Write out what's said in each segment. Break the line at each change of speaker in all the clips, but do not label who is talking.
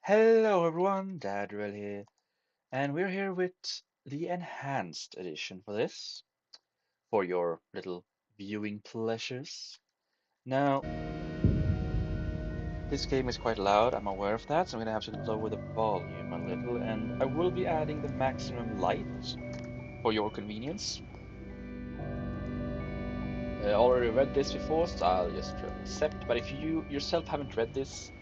Hello everyone, Dadriel here, and we're here with the enhanced edition for this, for your little viewing pleasures. Now, this game is quite loud, I'm aware of that, so I'm gonna have to lower the volume a little, and I will be adding the maximum light for your convenience. Already read this before, so I'll just accept, but if you yourself haven't read this,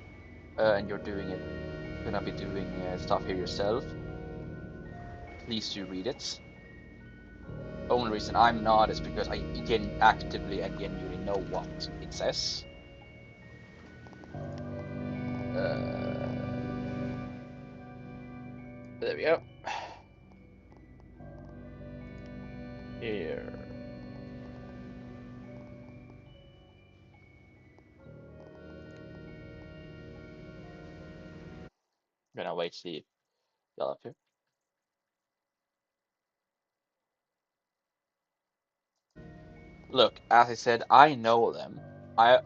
and you're gonna be doing stuff here yourself, please do read it. Only reason I'm not is because I actively and genuinely know what it says. There we go. Here. I'm gonna wait to see y'all up here. Look, as I said, I know them. I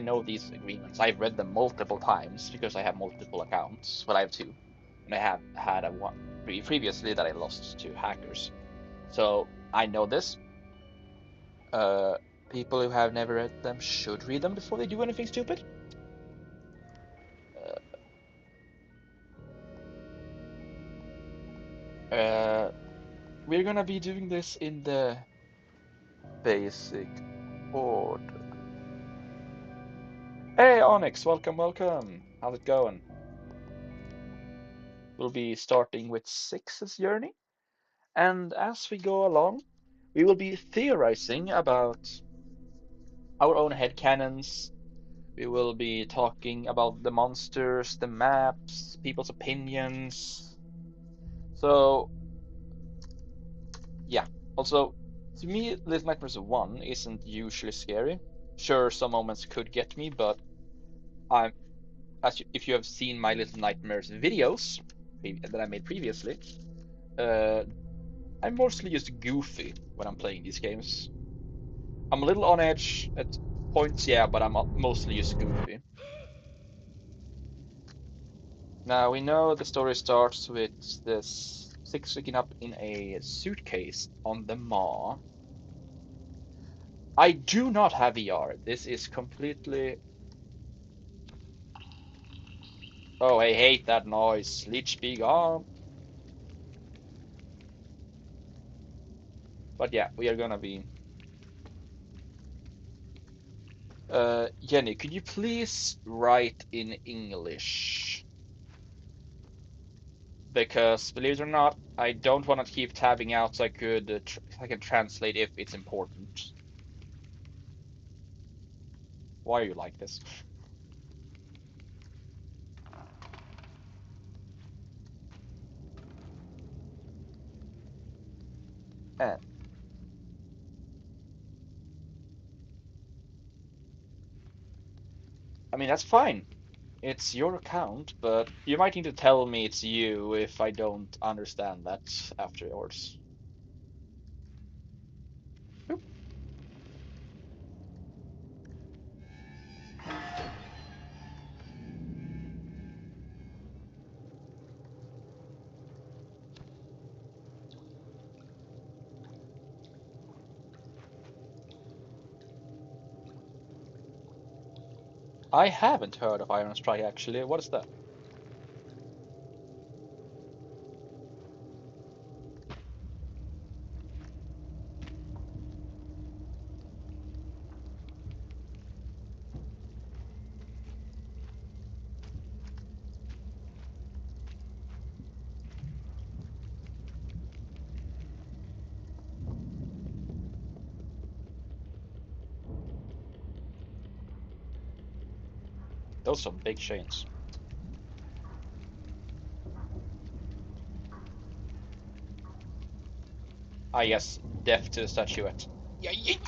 know these agreements. I've read them multiple times because I have multiple accounts. Well, I have two, and I have had a one previously that I lost to hackers. So I know this. Uh, People who have never read them should read them before they do anything stupid. Uh, we're gonna be doing this in the basic order. Hey Onyx, welcome, welcome. How's it going? We'll be starting with Six's journey, and as we go along, we will be theorizing about our own headcanons. We will be talking about the monsters, the maps, people's opinions. So, yeah. Also, to me, Little Nightmares 1 isn't usually scary. Sure, some moments could get me, but I'm if you have seen my Little Nightmares videos that I made previously, uh, I'm mostly just goofy when I'm playing these games. I'm a little on edge at points, yeah, but I'm mostly just goofy. Now we know the story starts with this Six waking up in a suitcase on the Maw. I do not have VR. This is completely. Oh, I hate that noise. Leech be gone. But yeah, we are gonna be. Jenny, could you please write in English? Because believe it or not, I don't want to keep tabbing out so I can translate if it's important. Why are you like this? Uh, I mean, that's fine. It's your account, but you might need to tell me it's you if I don't understand that afterwards. Oop. I haven't heard of Iron Strike actually. What is that? Those are some big chains. Ah yes, death to the statuette. Yeah, yeet.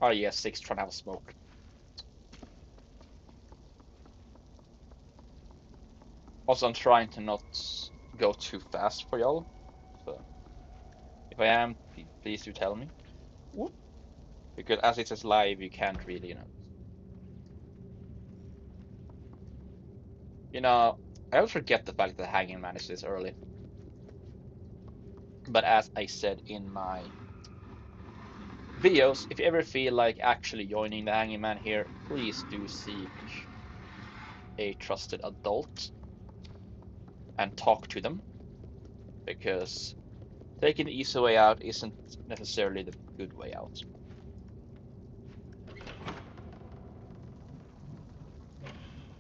Ah yes, Six trying to have a smoke. Also, I'm trying to not go too fast for y'all. So if I am, please do tell me. Whoop. Because as it says live, you can't really, I always forget the fact that Hanging Man is this early. But as I said in my videos, if you ever feel like actually joining the Hanging Man here, please do seek a trusted adult and talk to them, because taking the easy way out isn't necessarily the good way out.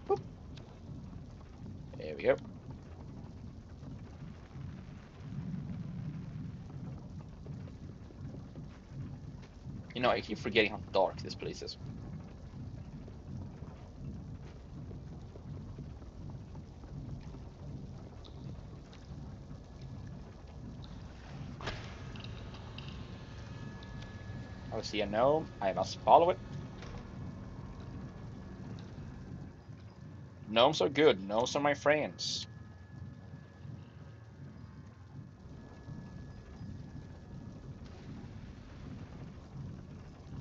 Boop. There we go. I keep forgetting how dark this place is. I see a gnome. I must follow it. Gnomes are good. Gnomes are my friends.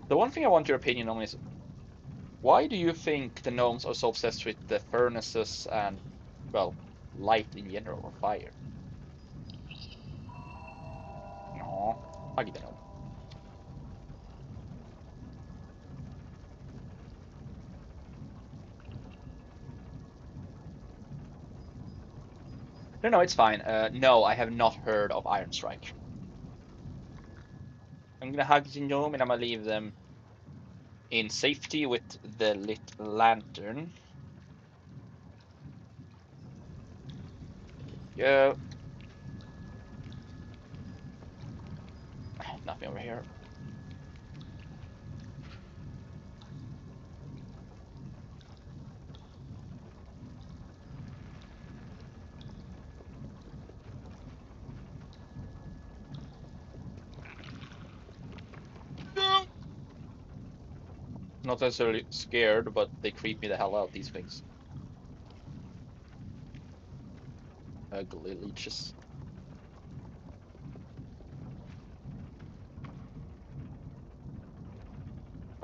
The one thing I want your opinion on is, why do you think the gnomes are so obsessed with the furnaces and, well, light in general, or fire? No, I'll get the gnome. No, it's fine. No, I have not heard of Iron Strike. I'm gonna hug the gnome and I'm gonna leave them in safety with the lit lantern. There we go. Nothing over here. Not necessarily scared, but they creep me the hell out, these things. Ugly leeches.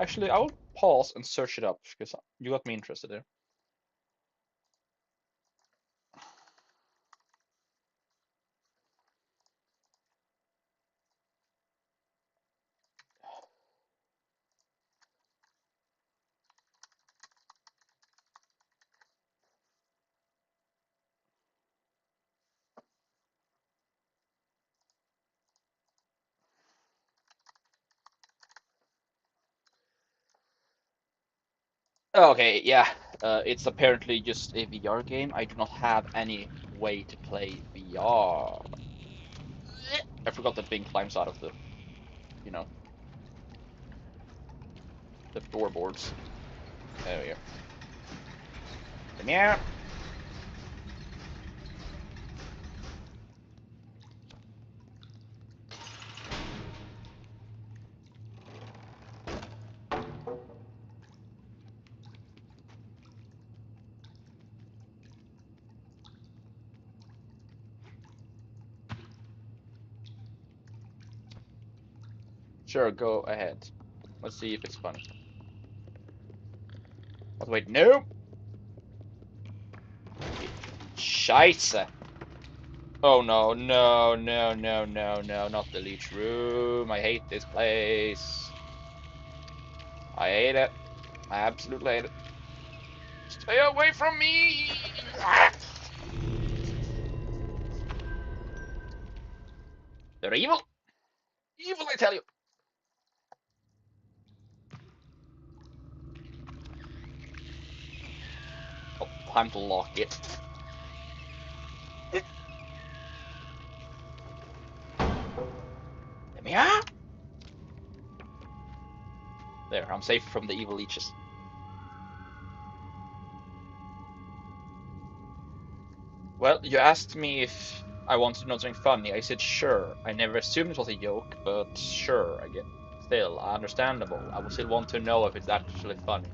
Actually, I will pause and search it up, because you got me interested there. Okay, yeah. It's apparently just a VR game. I do not have any way to play VR. I forgot that Bing climbs out of the, you know, the floorboards. There we go. Come here. Sure, go ahead. Let's see if it's funny. But wait, no! Scheiße! Oh no, no, no, no, no, no, not the leech room. I hate this place. I hate it. I absolutely hate it. Stay away from me! They're evil! Evil, I tell you! Oh, time to lock it. Let me out! There, I'm safe from the evil leeches. Well, you asked me if I wanted to know something funny. I said sure. I never assumed it was a joke, but sure, I get. Still, understandable. I would still want to know if it's actually funny.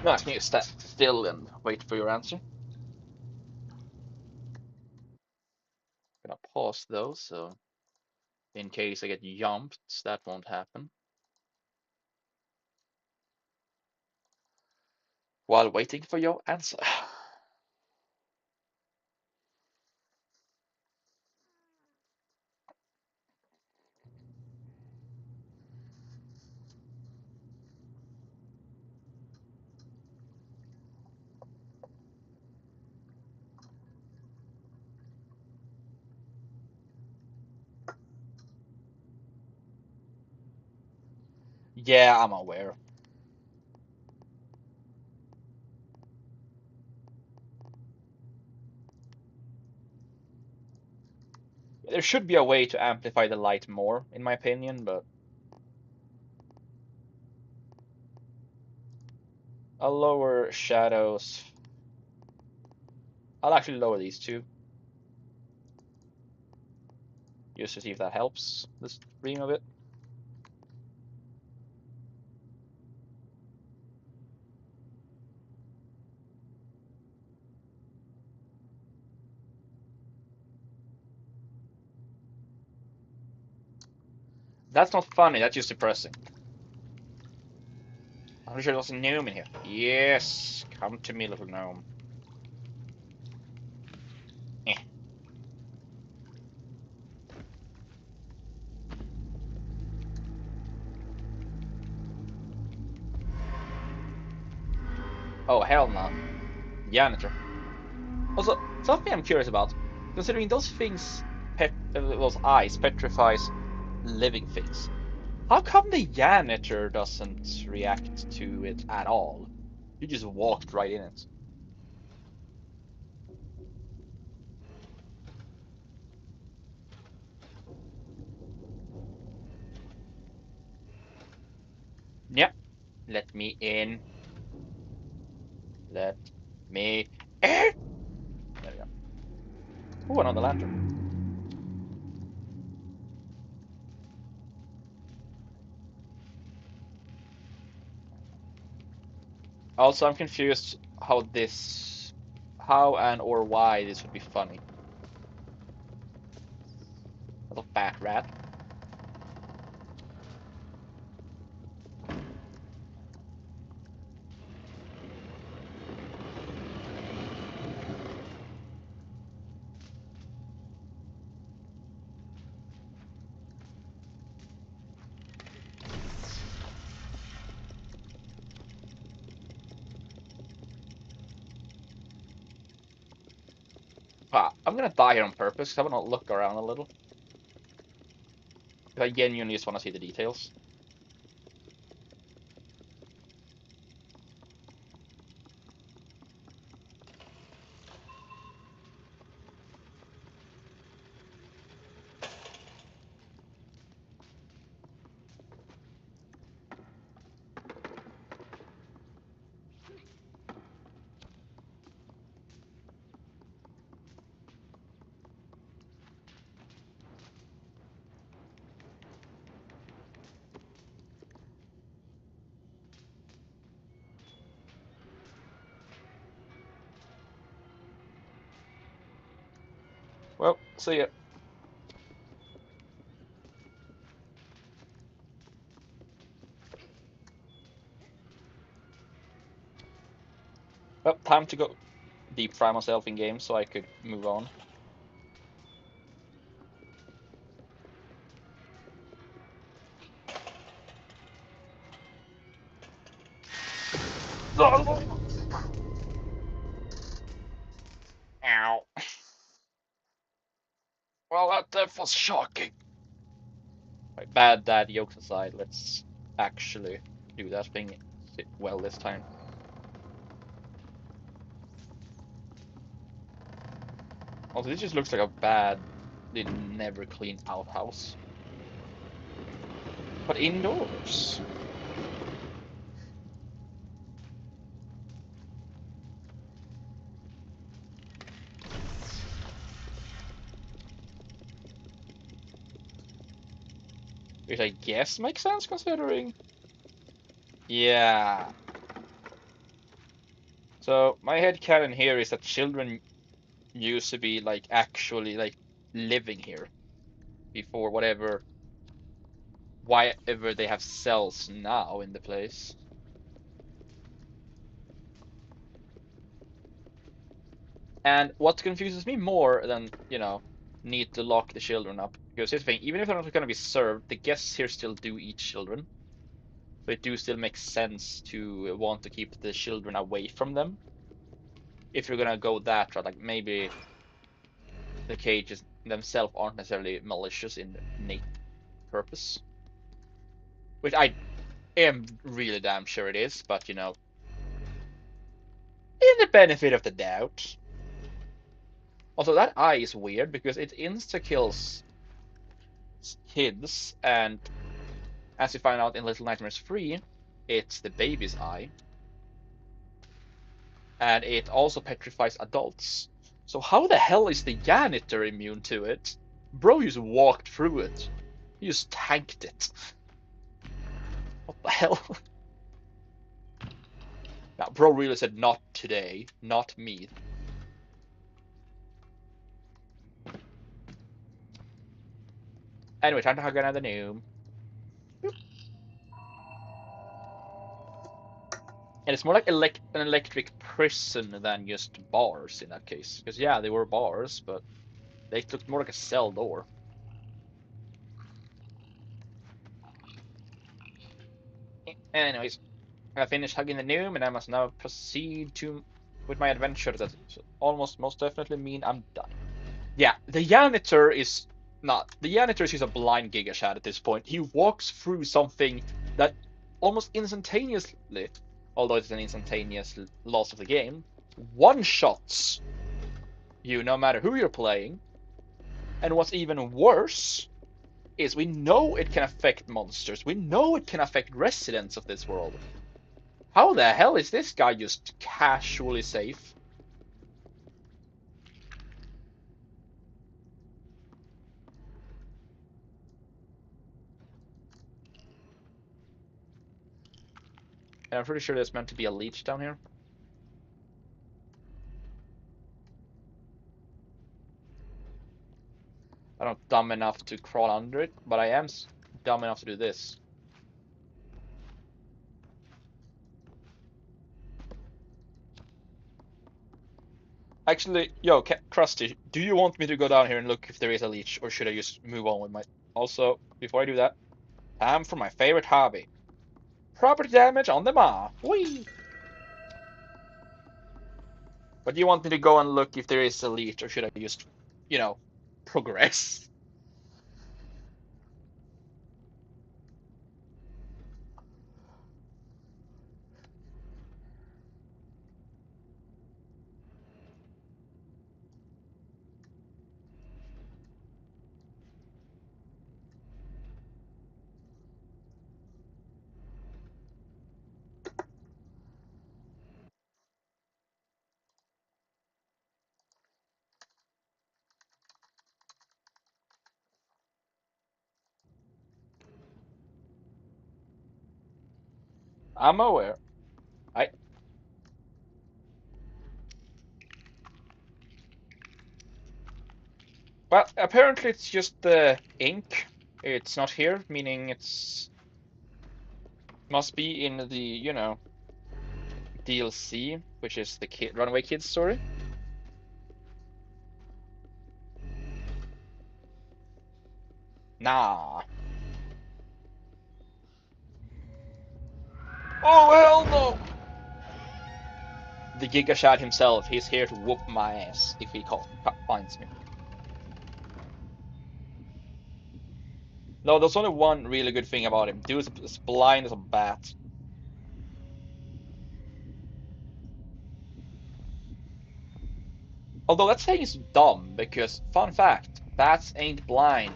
No, can you stand still and wait for your answer? I'm gonna pause though, so in case I get jumped, that won't happen. While waiting for your answer. Yeah, I'm aware. There should be a way to amplify the light more, in my opinion, but I'll lower shadows. I'll actually lower these two, just to see if that helps the stream a bit. That's not funny, that's just depressing. I'm pretty sure there's a gnome in here. Yes, come to me, little gnome. Eh. Oh, hell no. Janitor. Also, something I'm curious about, considering those things, those eyes, petrifies living things. How come the janitor doesn't react to it at all? You just walked right in it. Yep. Let me in. Let me in. There we go. Oh, another lantern. Also, I'm confused how and or why this would be funny. Little fat rat. Ah, I'm gonna die here on purpose because I want to look around a little. Because I genuinely just want to see the details. Well, see ya. Well, time to go deep fry myself in game so I could move on. Ow. Well, that death was shocking. Right, bad dad jokes aside, let's actually do that thing well this time. Also, this just looks like a bad, they never clean outhouse. But indoors. Which I guess makes sense considering. Yeah. So my headcanon here is that children used to be like actually like living here before whatever they have cells now in the place. And what confuses me more than, need to lock the children up, because here's the thing, even if they're not going to be served, the guests here still do eat children. So it do still make sense to want to keep the children away from them. If you're gonna go that route, like maybe the cages themselves aren't necessarily malicious in innate purpose. Which I am really damn sure it is, but in the benefit of the doubt. Also, that eye is weird because it insta-kills kids, and as you find out in Little Nightmares 3, it's the baby's eye. And it also petrifies adults. So how the hell is the janitor immune to it? Bro just walked through it. He just tanked it. What the hell? Now, bro really said not today, not me. Anyway, time to hug another noob. And it's more like an electric prison than just bars in that case. Because yeah, they were bars, but they looked more like a cell door. Anyways, I finished hugging the noob, and I must now proceed with my adventure. That almost most definitely mean I'm done. Yeah, the janitor is not. The janitor is just a blind Giga Chad at this point. He walks through something that almost instantaneously, although it's an instantaneous loss of the game, one-shots you no matter who you're playing. And what's even worse is we know it can affect monsters. We know it can affect residents of this world. How the hell is this guy just casually safe? And I'm pretty sure there's meant to be a leech down here. I'm not dumb enough to crawl under it, but I am dumb enough to do this. Actually, yo, Krusty, do you want me to go down here and look if there is a leech, or should I just move on with my... Also, before I do that, time for my favorite hobby. Property damage on the mark. Whee! But do you want me to go and look if there is a leech, or should I just, progress? I'm aware. I Well, apparently it's just the ink. It's not here, meaning it's must be in the, DLC, which is the Runaway Kids story. Nah. Oh, hell no! The Giga Chad himself, he's here to whoop my ass if he finds me. No, there's only one really good thing about him. Dude's as blind as a bat. Although that saying is dumb, because, fun fact, bats ain't blind.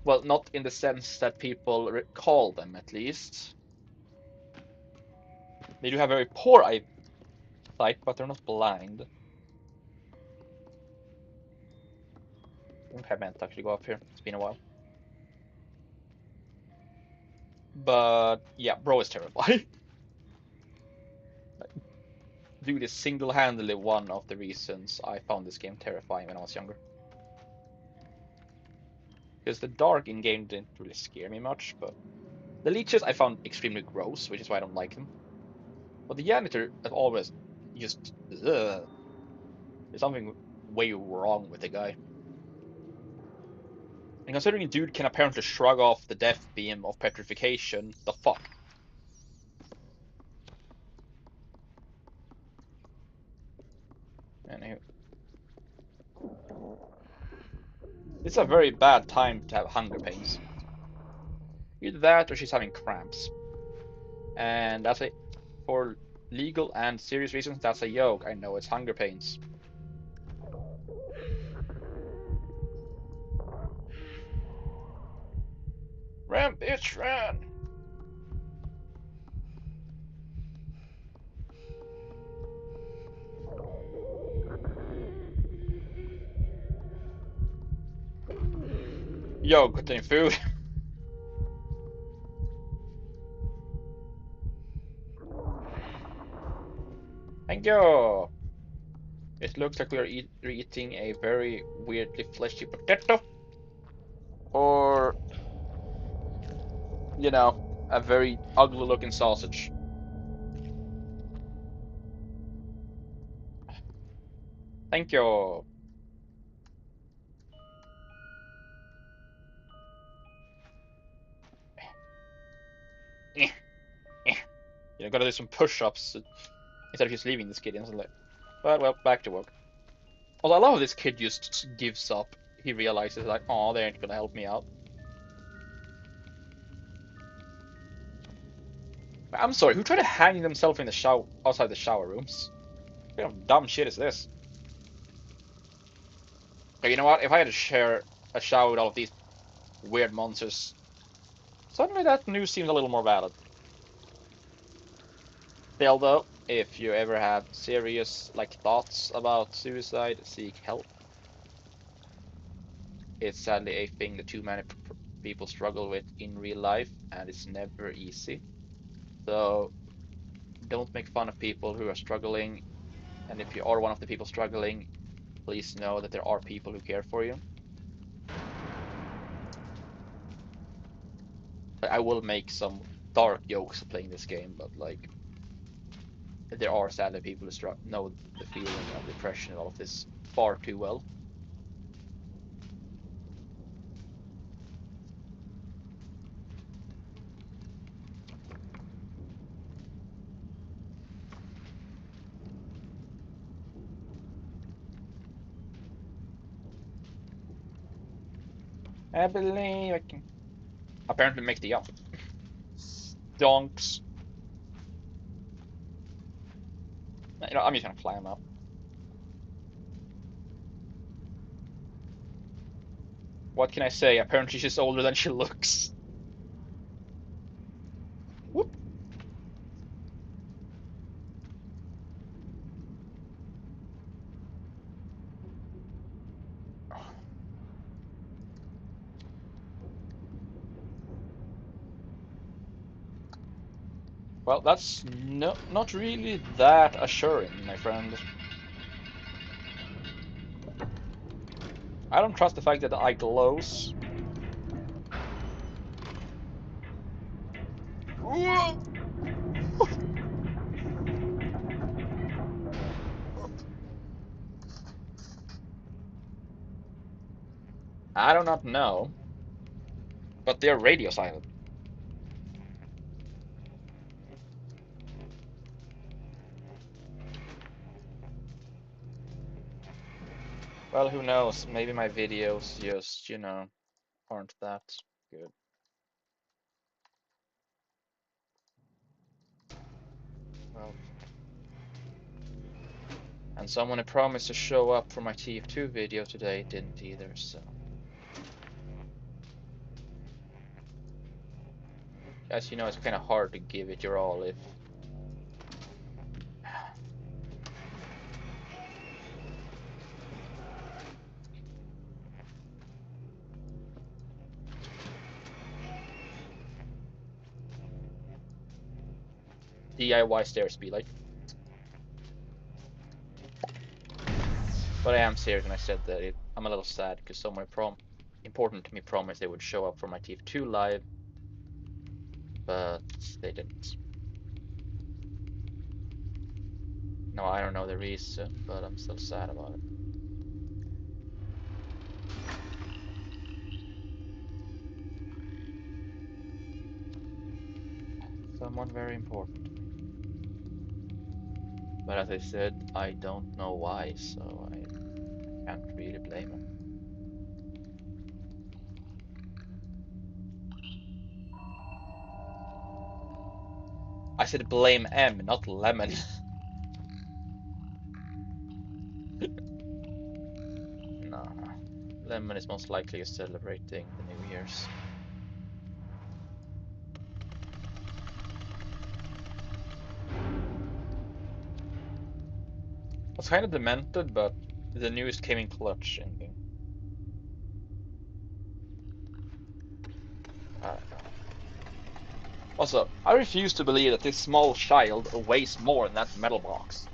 Well, not in the sense that people call them, at least. They do have very poor eye sight, but they're not blind. I think I meant to actually go up here. It's been a while. But yeah, bro is terrifying. Dude is single-handedly one of the reasons I found this game terrifying when I was younger. Because the dark in-game didn't really scare me much, but the leeches I found extremely gross, which is why I don't like them. But the janitor is always just, ugh. There's something way wrong with the guy. And considering a dude can apparently shrug off the death beam of petrification, the fuck? Anywho. It's a very bad time to have hunger pains. Either that or she's having cramps. And that's a, for legal and serious reasons, that's a joke. I know it's hunger pains. Ran, bitch, ran! Yo, got any food? Thank you! It looks like we are eating a very weirdly fleshy potato. Or, you know, a very ugly looking sausage. Thank you! Eh, eh. You know, gotta do some push-ups instead of just leaving this kid instantly. But, well, back to work. Although I love how this kid just gives up. He realizes, like, oh, they ain't gonna help me out. I'm sorry, who tried to hang themselves in the shower outside the shower rooms? What kind of dumb shit is this? Okay, you know what? If I had to share a shower with all of these weird monsters, suddenly that news seems a little more valid. Still though, if you ever have serious thoughts about suicide, seek help. It's sadly a thing that too many people struggle with in real life, and it's never easy. So don't make fun of people who are struggling, and if you are one of the people struggling, please know that there are people who care for you. I will make some dark jokes playing this game, but there are sadly people who know the feeling of depression and all of this far too well. I believe I can apparently make the jump. Stonks. You know, I'm just gonna climb up. What can I say? Apparently she's older than she looks. Whoop. Well, that's not really that assuring, my friend. I don't trust the fact that the eye glows. I do not know, but they're radio silent. Well, who knows? Maybe my videos just, aren't that good. Well, and someone who promised to show up for my TF2 video today didn't either, so. As you know, it's kind of hard to give it your all if DIY stair speedlight. But I am serious when I said that I'm a little sad because someone important to me promised they would show up for my TF2 live, but they didn't. No, I don't know the reason, but I'm still sad about it. Someone very important. But as I said, I don't know why, so I can't really blame him. I said blame M, not Lemon. No, Lemon is most likely celebrating the New Year's. I was kind of demented, but the news came in clutch in game. I don't know. Also, I refuse to believe that this small child weighs more than that metal box.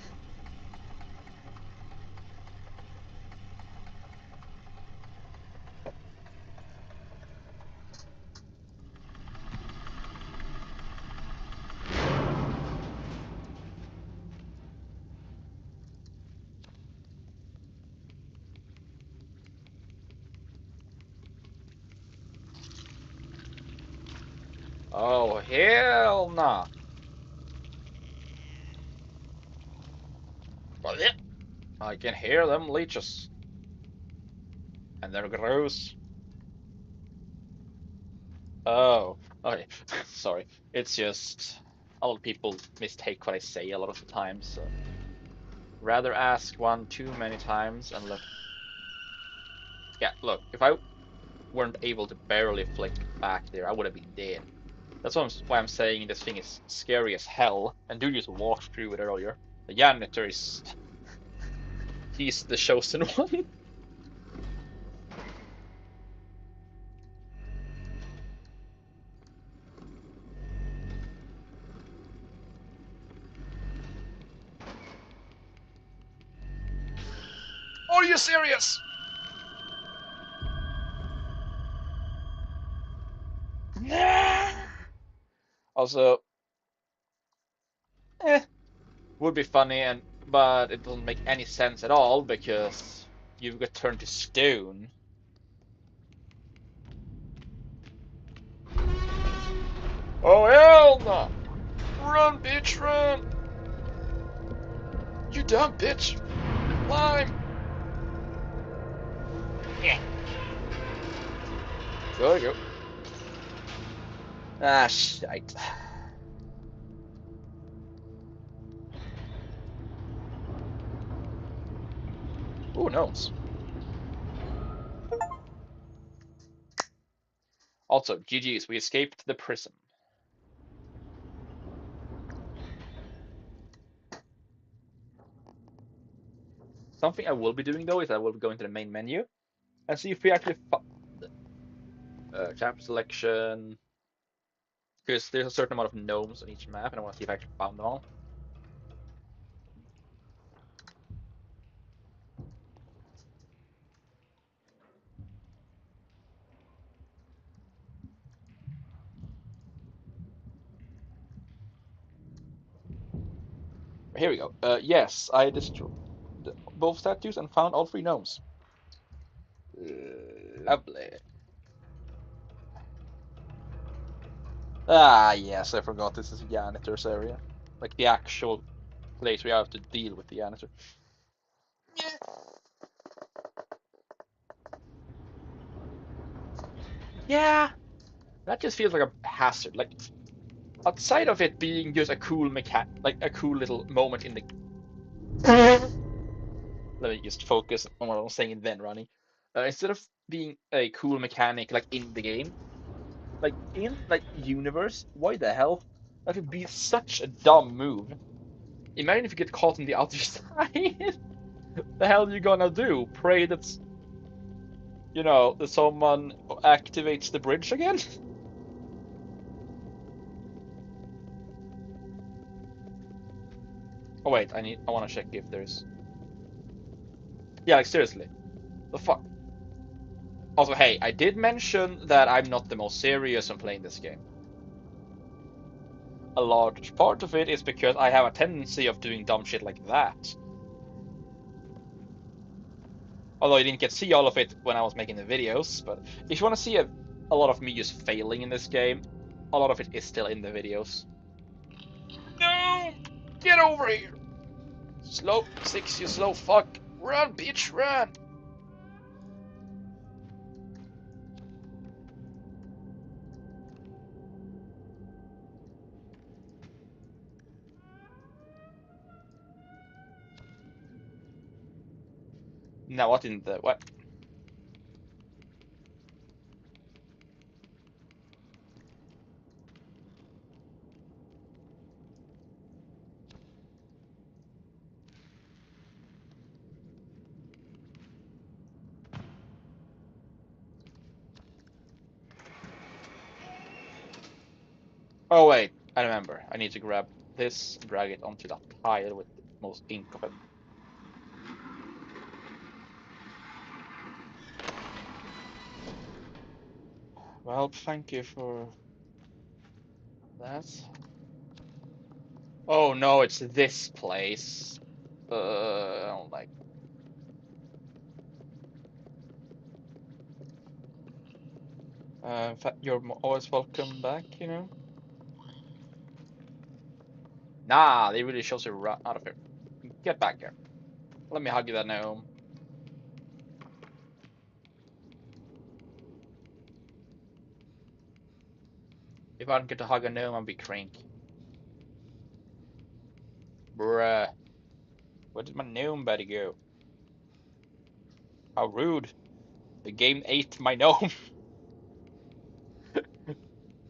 Oh, hell nah. I can hear them leeches. And they're gross. Oh, okay. Sorry. It's just a lot of people mistake what I say a lot of the time, so rather ask one too many times and look. Yeah, look, if I weren't able to barely flick back there, I would have been dead. That's why I'm saying this thing is scary as hell, and dude just walked through it earlier. The janitor is... he's the chosen one. Are you serious? Also, would be funny, but it doesn't make any sense at all because you've got turned to stone. Oh hell no! Run, bitch, run! You dumb bitch! Climb! Yeah. Go. Ah, shite. Ooh, gnomes. Also, GG's, we escaped the prison. Something I will be doing though is I will be going to the main menu and see if we actually chapter selection, because there's a certain amount of gnomes on each map, and I want to see if I actually found them all. Here we go. Yes, I destroyed both statues and found all 3 gnomes. Lovely. Ah, yes, I forgot this is janitor's area. Like the actual place we have to deal with the janitor. Yeah, that just feels like a hazard. Like, outside of it being just a cool like a cool little moment in the... Let me just focus on what I was saying then, Ronnie. Instead of being a cool mechanic like in the game, like in like universe, why the hell? That would be such a dumb move. Imagine if you get caught on the other side. The hell are you gonna do? Pray that that someone activates the bridge again? Oh wait, I want to check if there's. Yeah, like seriously, the fuck. Also, hey, I did mention that I'm not the most serious when playing this game. A large part of it is because I have a tendency of doing dumb shit like that. Although you didn't get to see all of it when I was making the videos, but if you want to see a lot of me just failing in this game, a lot of it is still in the videos. No! Get over here! Slow, six, you slow fuck. Run, bitch, run! Now what in the what? Oh wait, I remember. I need to grab this and drag it onto that tile with the most ink of it. Well, thank you for that. Oh no, it's this place. I don't like. In fact, you're always welcome back, you know? Nah, they really shows you right out of here. Get back here. Let me hug you that gnome. If I don't get to hug a gnome, I'll be cranky. Bruh. Where did my gnome buddy go? How rude. The game ate my gnome.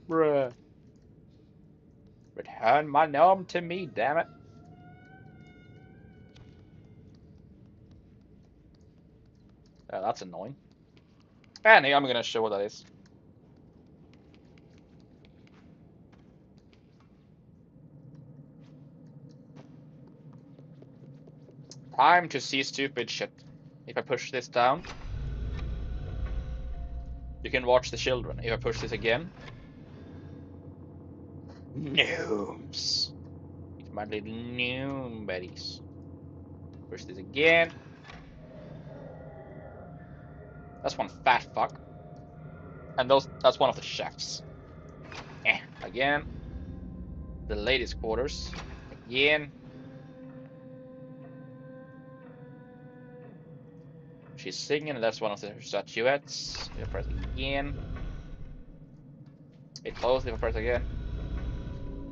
Bruh. Return my gnome to me, damn it. That's annoying. And I'm gonna show what that is. Time to see stupid shit. If I push this down, you can watch the children. If I push this again, gnomes. It's my little gnome buddies. Push this again. That's one fat fuck. And that's one of the chefs. Again. The ladies' quarters. Again. She's singing, that's one of the statuettes. If I press again. It closes if I press again.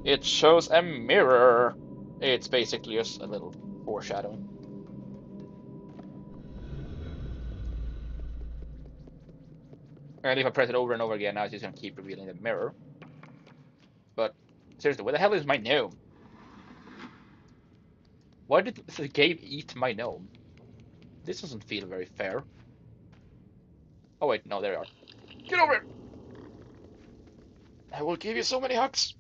It shows a mirror. It's basically just a little foreshadowing. And if I press it over and over again, now it's just gonna keep revealing the mirror. But seriously, where the hell is my gnome? Why did the game eat my gnome? This doesn't feel very fair. Oh wait, no, there you are. Get over here! I will give you so many hugs.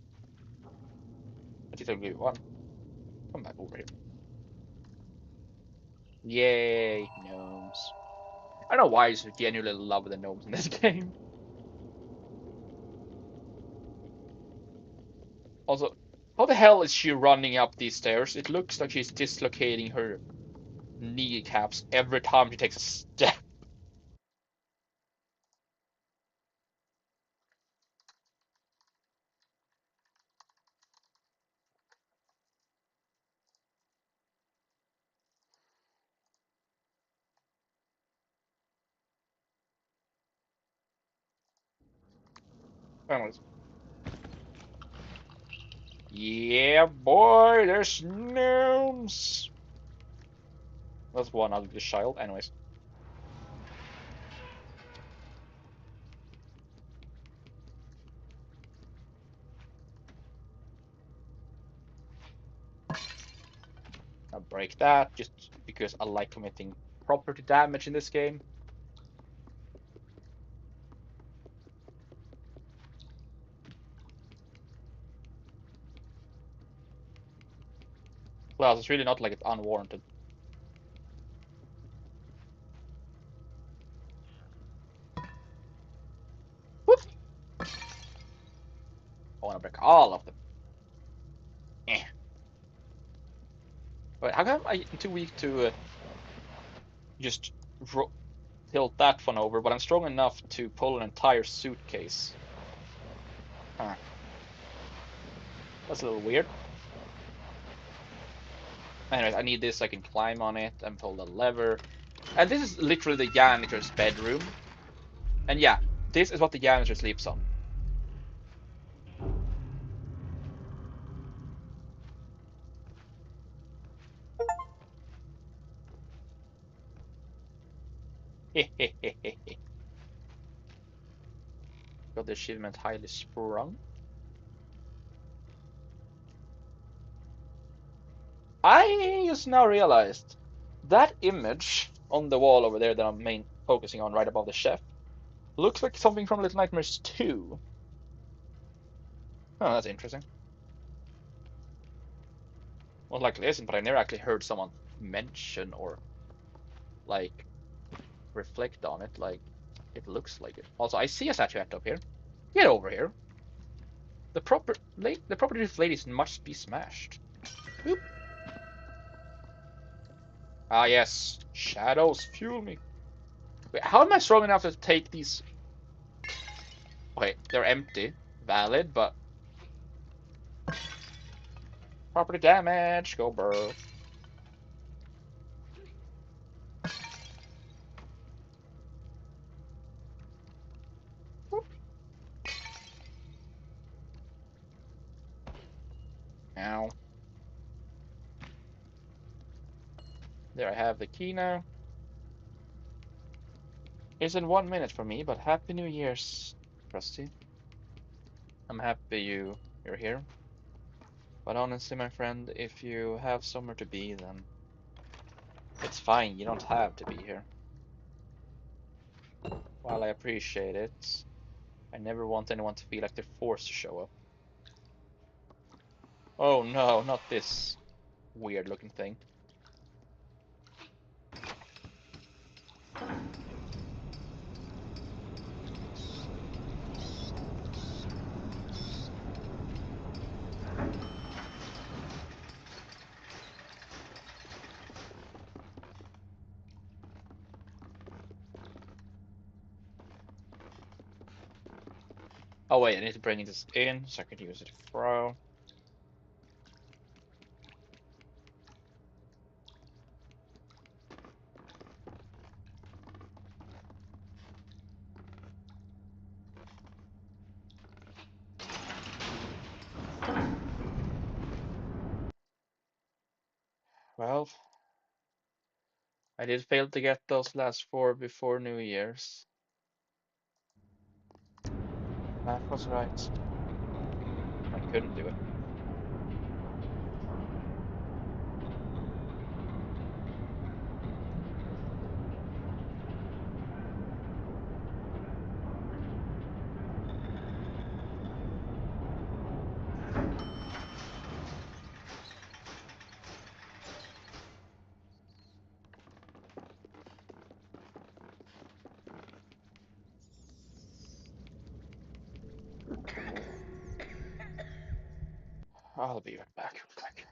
I think I'll give you one. Come back over here. Yay, gnomes. I don't know why I just genuinely love the gnomes in this game. Also, how the hell is she running up these stairs? It looks like she's dislocating her kneecaps every time she takes a step. Anyways. Yeah, boy, there's gnomes. That's one ugly child. Anyways. I'll break that just because I like committing property damage in this game. Plus, it's really not like it's unwarranted. Whoop! I want to break all of them. Eh. Wait, how come I'm too weak to just tilt that one over, but I'm strong enough to pull an entire suitcase? Huh. That's a little weird. Anyways, I need this so I can climb on it and pull the lever. And this is literally the janitor's bedroom. And yeah, this is what the janitor sleeps on. Got the achievement highly sprung. I just now realized that image on the wall over there that I'm focusing on right above the chef looks like something from Little Nightmares 2. Oh, that's interesting. Well, likely isn't, but I never actually heard someone mention or like reflect on it. Like it looks like it. Also, I see a statuette up here. Get over here. The property of ladies must be smashed. Boop. Ah yes, shadows fuel me. Wait, how am I strong enough to take these? Okay, they're empty. Valid, but property damage. Go burr. Now, there I have the key now. It's in 1 minute for me, but Happy New Year's, Krusty. I'm happy you're here. But honestly, my friend, if you have somewhere to be, then it's fine. You don't have to be here. While I appreciate it, I never want anyone to feel like they're forced to show up. Oh no, not this weird looking thing. Oh wait, I need to bring this in so I could use it to throw. Well, I did fail to get those last 4 before New Year's. Math was right. I couldn't do it. I'll be right back real quick.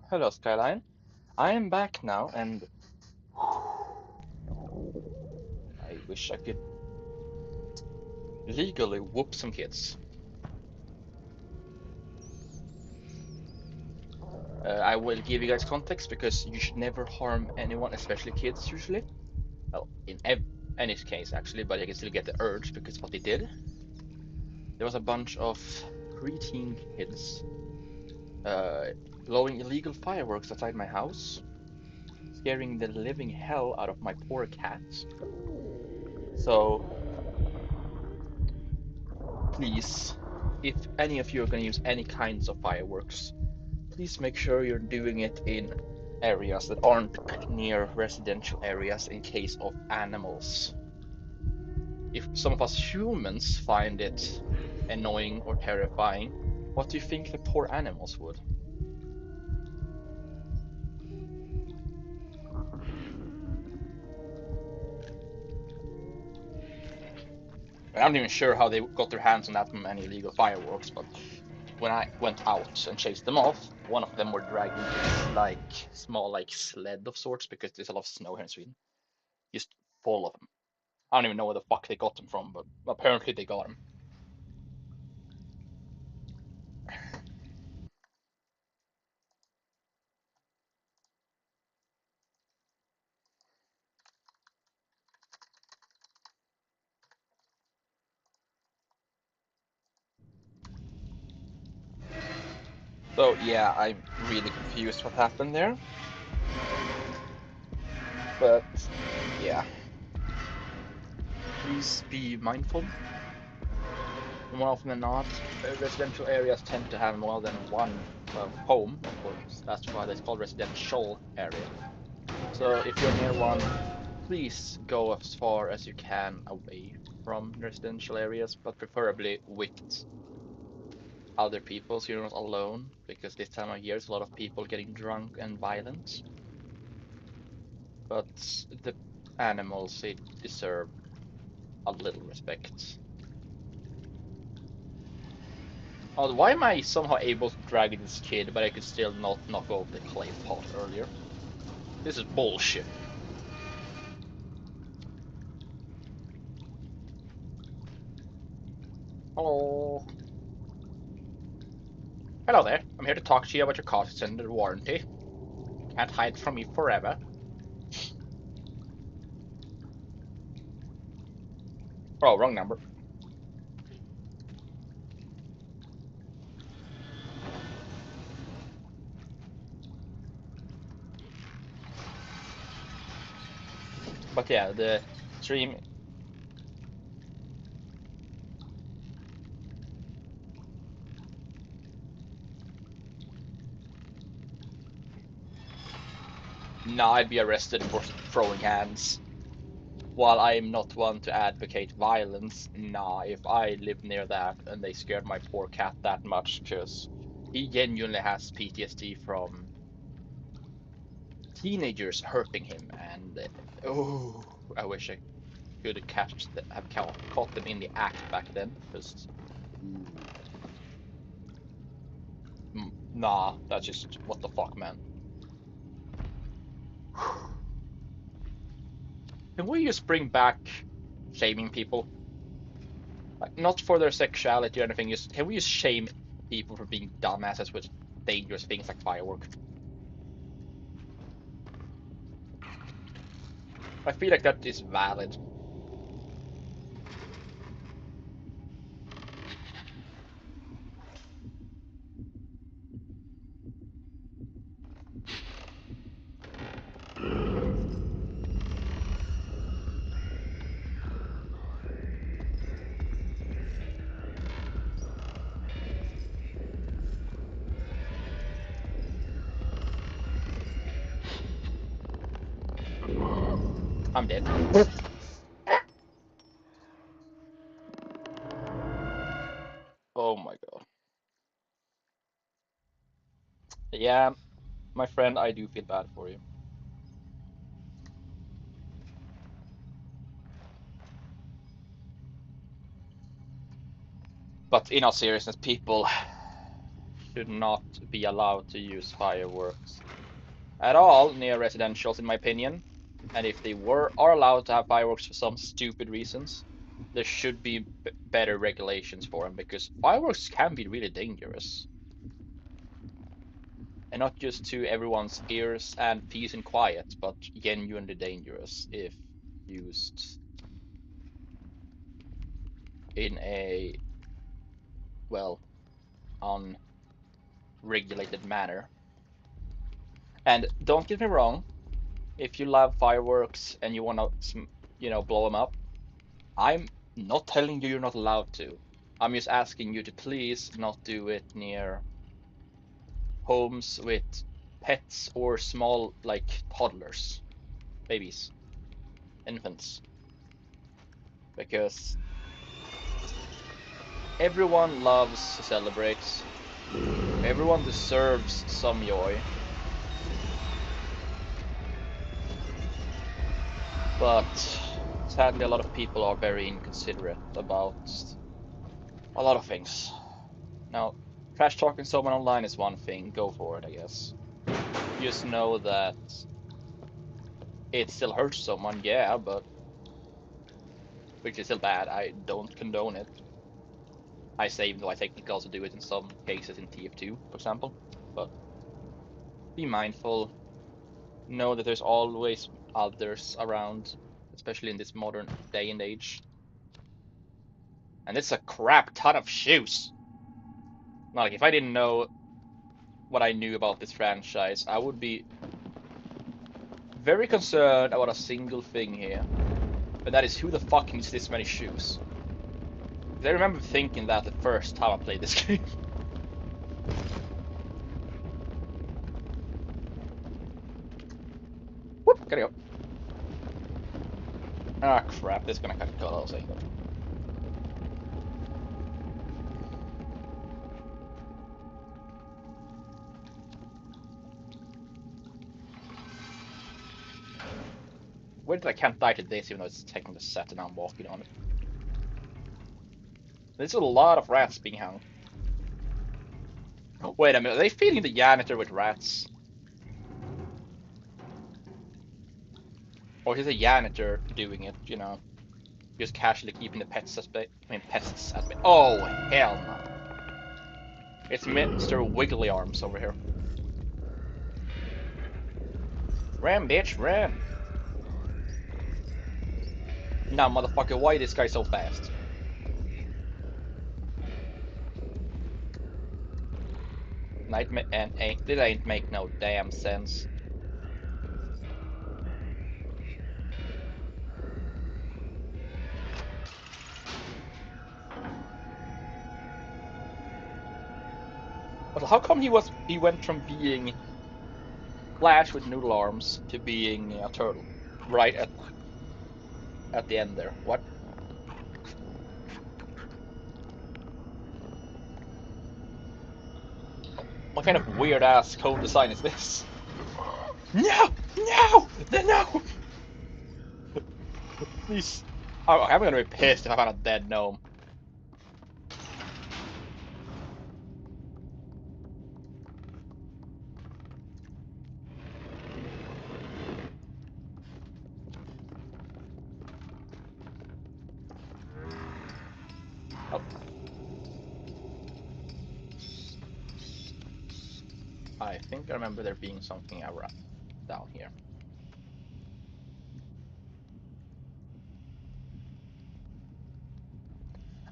Hello, Skyline. I am back now, and I wish I could legally whoop some kids. I will give you guys context because you should never harm anyone, especially kids, usually. Well, in any case, actually, but you can still get the urge because what they did. There was a bunch of preteen kids uh, blowing illegal fireworks outside my house, scaring the living hell out of my poor cat. So, please, if any of you are going to use any kinds of fireworks, please make sure you're doing it in areas that aren't near residential areas in case of animals. If some of us humans find it annoying or terrifying, what do you think the poor animals would? I'm not even sure how they got their hands on that many illegal fireworks, but when I went out and chased them off, one of them were dragging this like small like sled of sorts because there's a lot of snow here in Sweden. Just full of them. I don't even know where the fuck they got them from, but apparently they got them. So yeah, I'm really confused what happened there. But yeah, please be mindful. More often than not, residential areas tend to have more than one home, of course. That's why it's called residential area. So if you're near one, please go as far as you can away from residential areas, but preferably with other people so you're not alone, because this time of year there's a lot of people getting drunk and violent. But the animals, they deserve a little respect. Oh, why am I somehow able to drag this kid, but I could still not knock over the clay pot earlier? This is bullshit. Oh. Hello there. I'm here to talk to you about your car extended warranty. Can't hide from me forever. Oh, wrong number. But yeah, the stream. Nah, I'd be arrested for throwing hands. While I am not one to advocate violence, nah, if I lived near that and they scared my poor cat that much, because he genuinely has PTSD from teenagers hurting him, and oh, I wish I could have caught them in the act back then, because nah, that's just what the fuck, man. Can we just bring back shaming people? Like, not for their sexuality or anything, just can we just shame people for being dumbasses with dangerous things like firework? I feel like that is valid. I'm dead. Oh my god. Yeah, my friend, I do feel bad for you. But in all seriousness, people, should not be allowed to use fireworks at all near residentials, in my opinion. And if they are allowed to have fireworks for some stupid reasons, there should be better regulations for them, because fireworks can be really dangerous. And not just to everyone's ears and peace and quiet, but genuinely dangerous if used in a, well, unregulated manner. And don't get me wrong, if you love fireworks and you want to, blow them up, I'm not telling you you're not allowed to. I'm just asking you to please not do it near homes with pets or small, like, toddlers, babies, infants. Because everyone loves to celebrate. Everyone deserves some joy. But sadly, a lot of people are very inconsiderate about a lot of things. Now, trash talking someone online is one thing, go for it, I guess. Just know that it still hurts someone, yeah, but which is still bad. I don't condone it. I say, even though I technically also do it in some cases in TF2, for example. But be mindful. Know that there's always others around, especially in this modern day and age. And it's a crap ton of shoes. Like, if I didn't know what I knew about this franchise, I would be very concerned about a single thing here. And that is, who the fuck needs this many shoes? I remember thinking that the first time I played this game. Whoop, gotta go. Ah, crap, this is gonna cut all saying that. Where did I can't die to this, even though it's technically set and I'm walking on it? There's a lot of rats being hung. Wait a minute, are they feeding the janitor with rats? Or is the janitor doing it, just casually keeping the pests as bait? I mean, pests as bait. Oh, hell no. It's Mr. Wiggly Arms over here. Ram, bitch, ram! Now, motherfucker, why is this guy so fast? Nightmare and it ain't make no damn sense. But how come he went from being Flash with noodle arms to being a turtle? Right at the end there. What? What kind of weird ass code design is this? No! No! No! Please. Oh, I'm gonna be pissed if I find a dead gnome. Oh. I think I remember there being something around down here.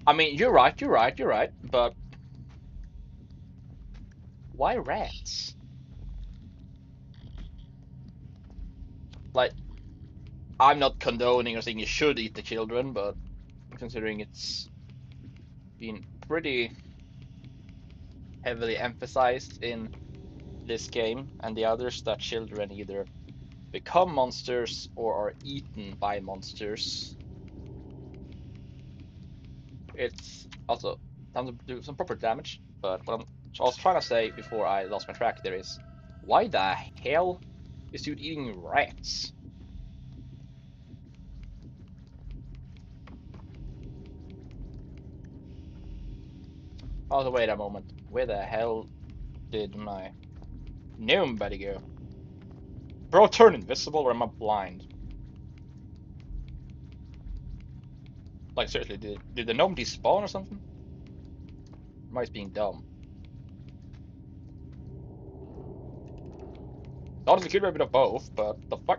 I mean, you're right, but why rats? Like, I'm not condoning or saying you should eat the children, but considering it's been pretty heavily emphasized in this game and the others that children either become monsters or are eaten by monsters. It's also time to do some proper damage, but what I was trying to say before I lost my track there is, why the hell is dude eating rats? Also, wait a moment. Where the hell did my gnome buddy go? Bro, turn invisible or am I blind? Like, seriously, did the gnome despawn or something? Or am I just being dumb? Honestly, could be a bit of both, but the fuck?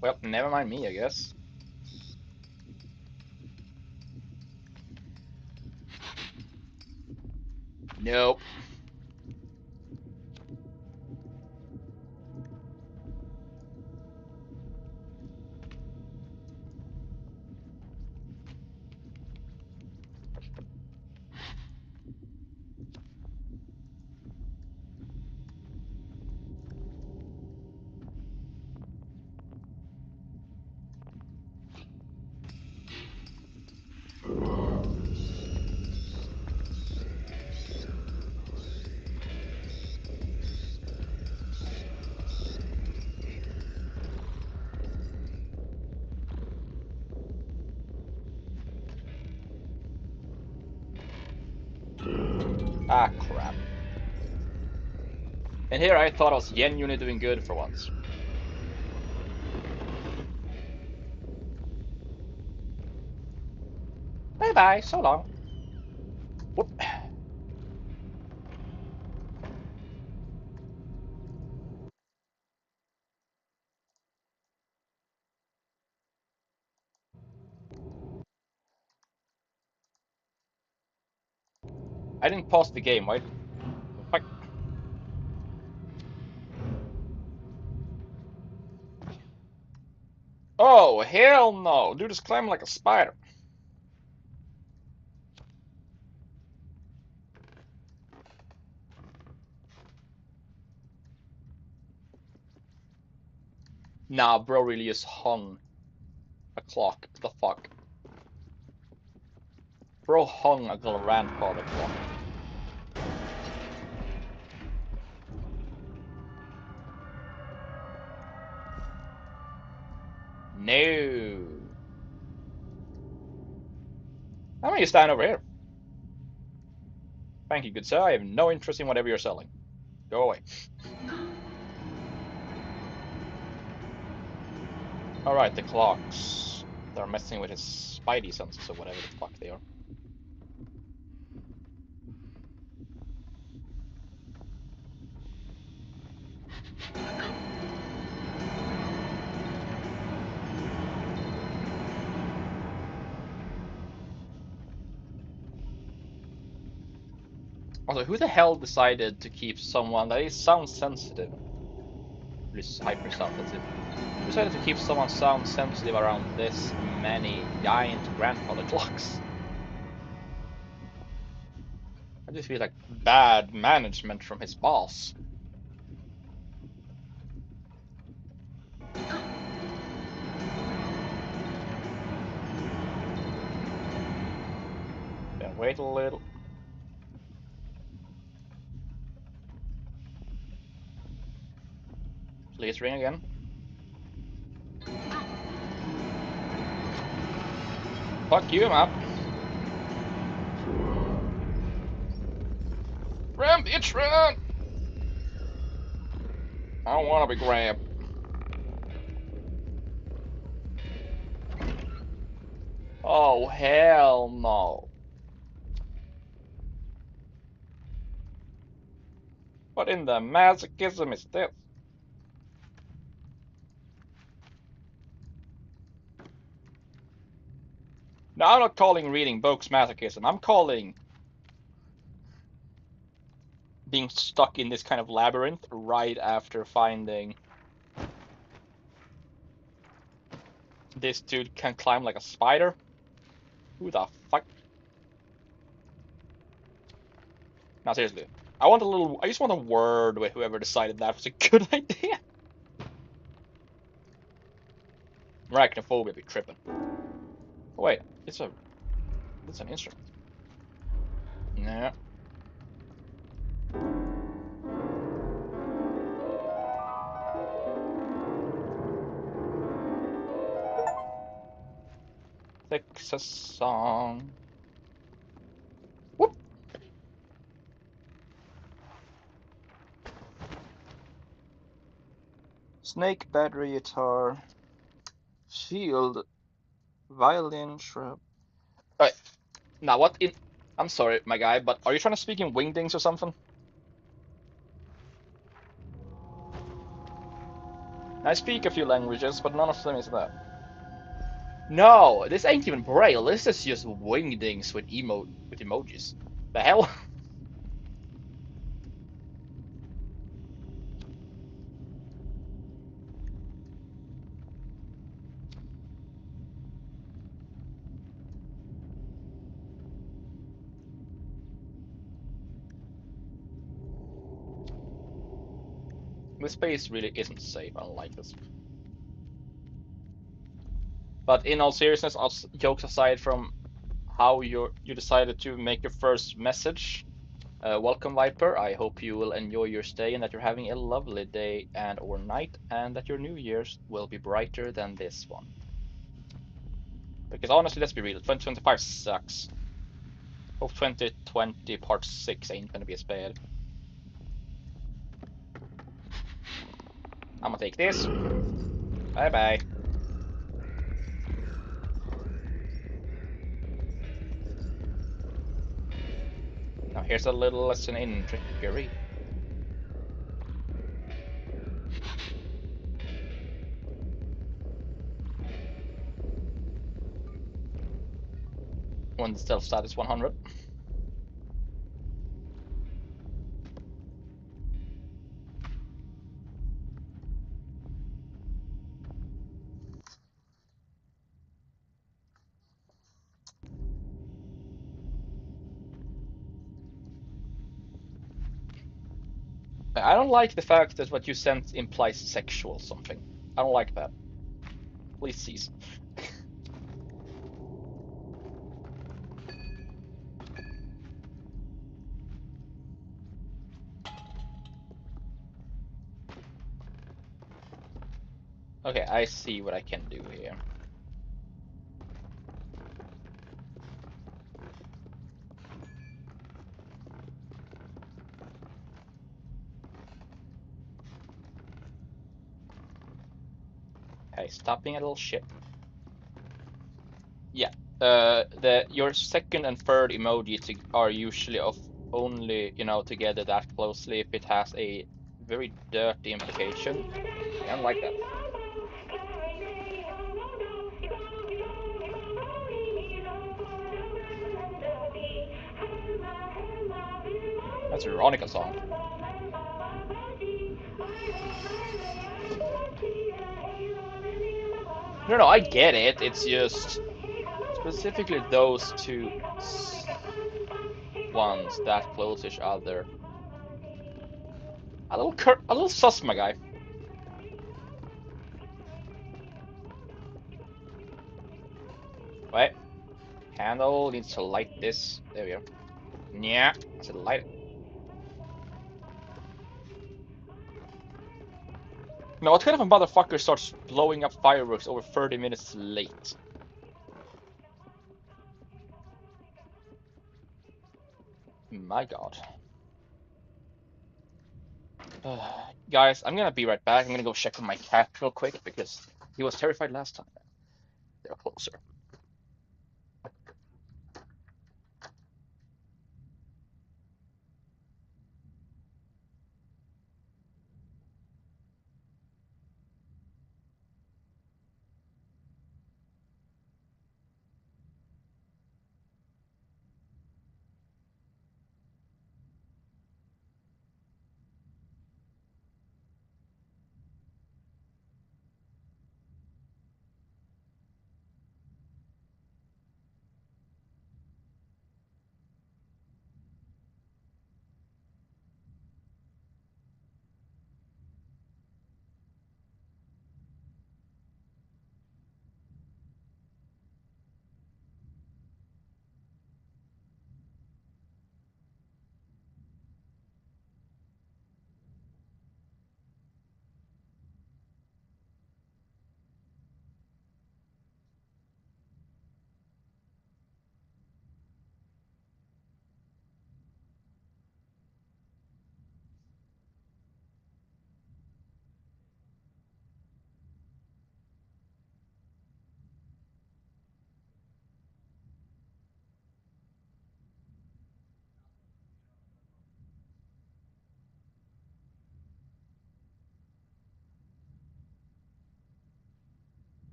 Well, never mind me, I guess. Nope. Ah, crap. And here I thought I was genuinely doing good for once. Bye bye, so long. Whoop. I didn't pause the game, why? Fuck. Oh, hell no! Dude is climbing like a spider. Nah, bro really just hung a clock. The fuck? Bro hung a grandfather clock. No. How about you stand over here? Thank you, good sir. I have no interest in whatever you're selling. Go away. Alright, the clocks. They're messing with his spidey senses or whatever the fuck they are. Also, who the hell decided to keep someone that is sound sensitive? This hyper sound, that's it. Who decided to keep someone sound sensitive around this many giant grandfather clocks? I just feel like bad management from his boss. Then wait a little. Please ring again. Fuck you, map. Ram, bitch, run! I don't want to be grabbed. Oh, hell no. What in the masochism is this? Now, I'm not calling reading books masochism. I'm calling being stuck in this kind of labyrinth right after finding this dude can climb like a spider. Who the fuck? Now, seriously. I just want a word with whoever decided that was a good idea. Arachnophobia be tripping. Oh, wait, it's an instrument. Yeah. Fix a song. Whoop. Snake, battery, guitar, shield, violin, shrub. Alright, now what in... I'm sorry, my guy, but are you trying to speak in wingdings or something? I speak a few languages, but none of them is that. No, this ain't even Braille. This is just wingdings with emojis. The hell? This space really isn't safe, I don't like this. But in all seriousness, jokes aside from how you decided to make your first message, welcome Viper. I hope you will enjoy your stay and that you're having a lovely day and or night, and that your New Year's will be brighter than this one. Because honestly, let's be real, 2025 sucks. Hope 2020 part 6 ain't gonna be as bad. I'm gonna take this. Bye bye. Now here's a little lesson in trickery. When the stealth stat is 100. I don't like the fact that what you sent implies sexual something. I don't like that. Please cease. Okay, I see what I can do here. Hey, stop being a little shit. Yeah, your second and third emoji are usually of only, together that closely if it has a very dirty implication. I don't like that. That's a Veronica song. No, I get it. It's just specifically those two ones that close each other. A little sus, my guy. Wait, candle needs to light this. There we go. Yeah, I said light it. Now, what kind of a motherfucker starts blowing up fireworks over 30 minutes late? My God. Guys, I'm gonna be right back. I'm gonna go check on my cat real quick because he was terrified last time. They're closer.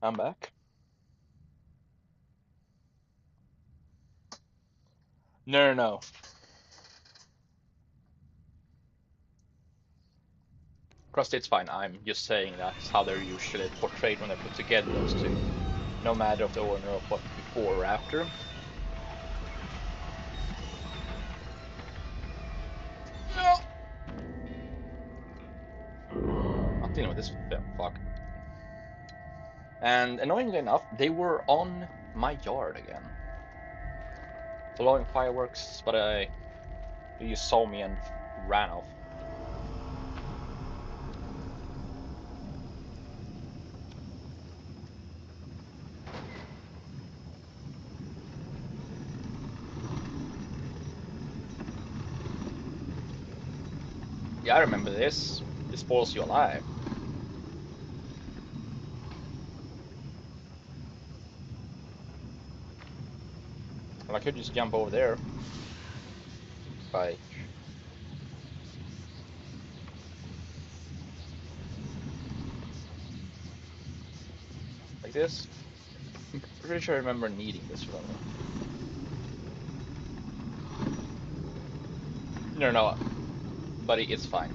I'm back. No, no, no. Krusty, it's fine. I'm just saying that's how they're usually portrayed when they put together those two. No matter of the order of what before or after. No. I'm dealing with this fuck. And annoyingly enough, they were on my yard again. Following fireworks, but they just saw me and ran off. Yeah, I remember this. This spoils you alive. Well, I could just jump over there. Like this. I'm pretty sure I remember needing this for that. No, no, buddy, it's fine.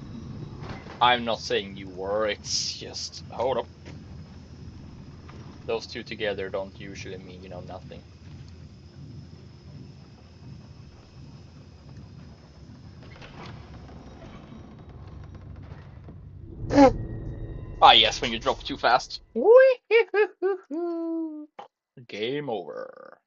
I'm not saying you were, it's just... Hold up. Those two together don't usually mean, nothing. Ah, yes, when you drop too fast. Game over.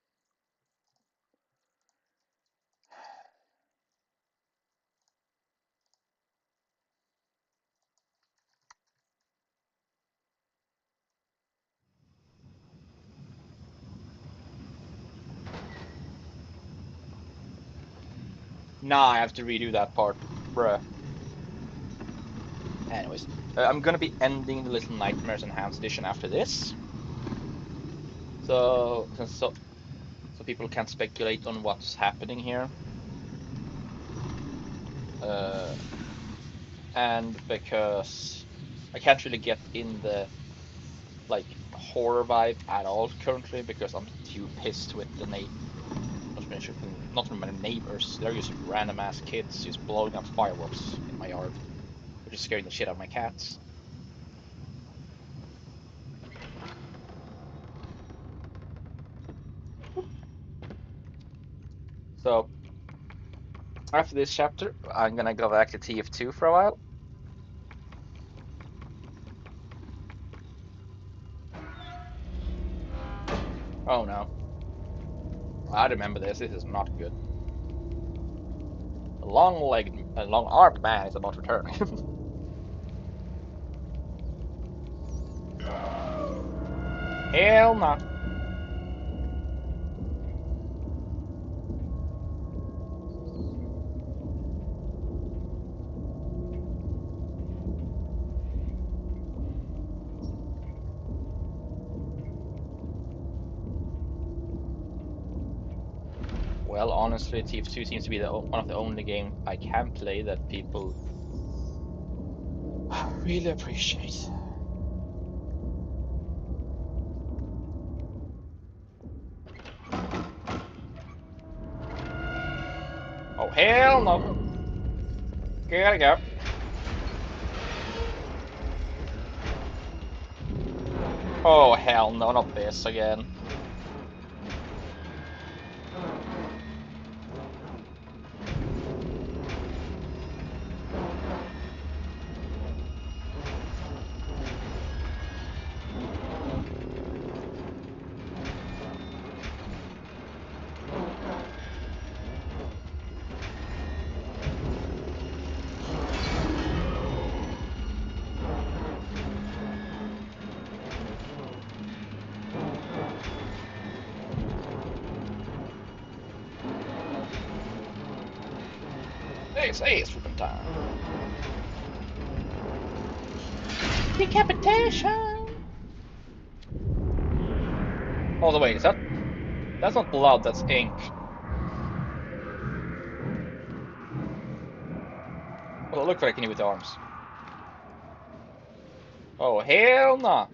Nah, I have to redo that part. Bruh. Anyways, I'm gonna be ending the Little Nightmares Enhanced Edition after this. So people can speculate on what's happening here. And because I can't really get in the horror vibe at all currently because I'm too pissed with the not from my neighbors. They're just random ass kids just blowing up fireworks in my yard, which is scaring the shit out of my cats. So after this chapter, I'm gonna go back to TF2 for a while. Oh no. I remember this. This is not good. A long-armed man is about to return. Hell no. Well, honestly, TF2 seems to be one of the only games I can play that people really appreciate. Oh, hell no. Gotta go. Oh, hell no, not this again. It's flipping time. Decapitation! Oh, wait, that's not blood, that's ink. Well, it looks like I can with arms. Oh, hell no.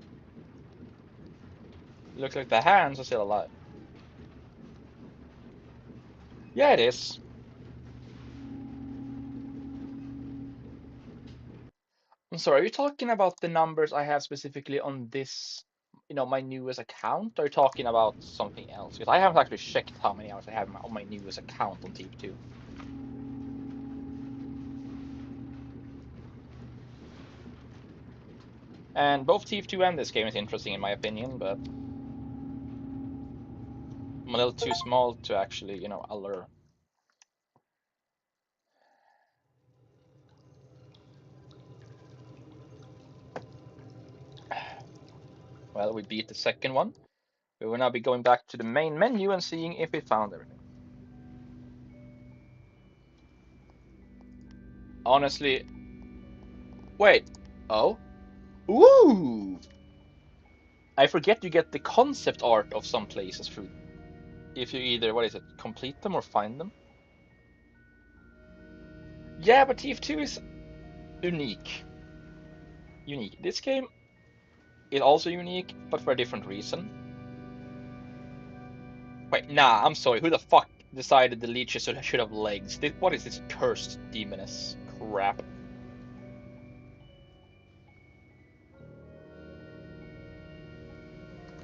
Looks like the hands are still alive. Yeah, it is. I'm sorry, are you talking about the numbers I have specifically on this, my newest account? Or are you talking about something else? Because I haven't actually checked how many hours I have on my newest account on Teep 2. And both Thief 2 and this game is interesting in my opinion, but I'm a little too small to actually, allure. Well, we beat the second one. We will now be going back to the main menu and seeing if we found everything. Honestly, wait. Oh? Ooh! I forget you get the concept art of some places through if you either, what is it, complete them or find them. Yeah, but Thief 2 is unique. Unique. This game is also unique, but for a different reason. Wait, nah, I'm sorry. Who the fuck decided the leeches should have legs? What is this cursed demoness crap?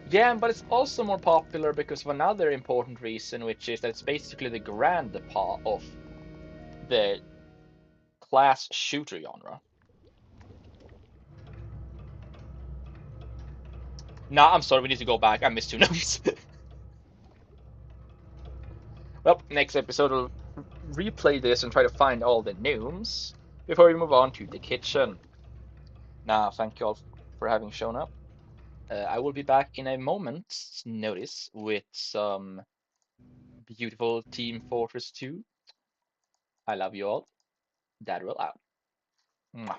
Yeah, but it's also more popular because of another important reason, which is that it's basically the grandpa of the class shooter genre. Nah, I'm sorry, we need to go back. I missed two notes. Well, next episode we'll replay this and try to find all the gnomes before we move on to the kitchen. Now, thank you all for having shown up. I will be back in a moment's notice with some beautiful Team Fortress 2. I love you all. That will out. Mwah.